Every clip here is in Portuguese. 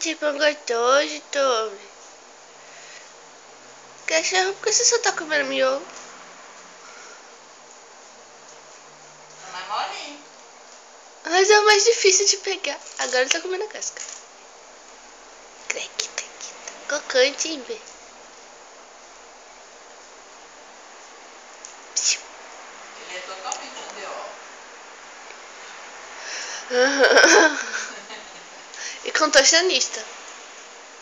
Que pão gostoso, Tommy. Cachorro, por que você só tá comendo miolo? É mais molinho. Mas é o mais difícil de pegar. Agora ele tá comendo a casca. Crequita, cocante, hein, velho? Ele é totalmente E contorcionista.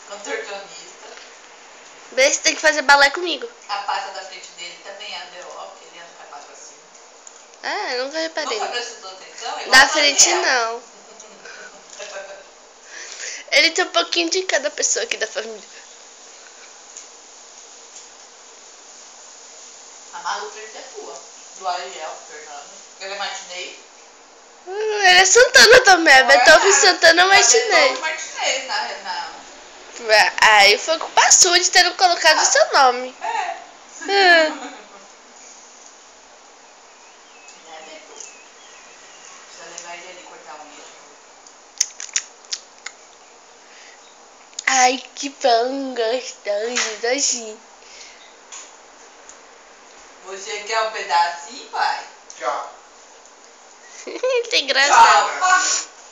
contorcionista. Vê se tem que fazer balé comigo. A pata da frente dele também é ADO, porque ele anda com a pata pra cima. Ah, eu nunca reparei. Nunca prestou atenção? Igual Da o frente Daniel. não. Ele tem um pouquinho de cada pessoa aqui da família. A Malu frente é tua. Do Ariel, Fernando. Ele é matinei. Ele é Santana também. É Beethoven, Santana, Martinez. Beethoven Martinez na... Aí foi culpa sua de ter colocado o seu nome. É. Ah. Né, Beethoven? Precisa levar ele ali cortar a unha de novo. Ai, que pão gostoso, assim. Você quer um pedacinho, pai? Tchau. Tem graça.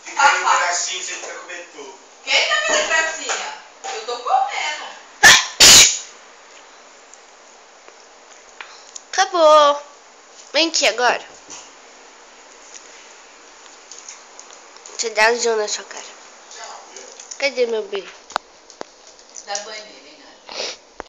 Fica aí um pedacinho, você vai comer tudo. Quem tá fazendo gracinha? Eu tô comendo. Acabou. Vem aqui agora. Deixa eu dar um zoom na sua cara. Cadê meu beijo? Dá banho nele.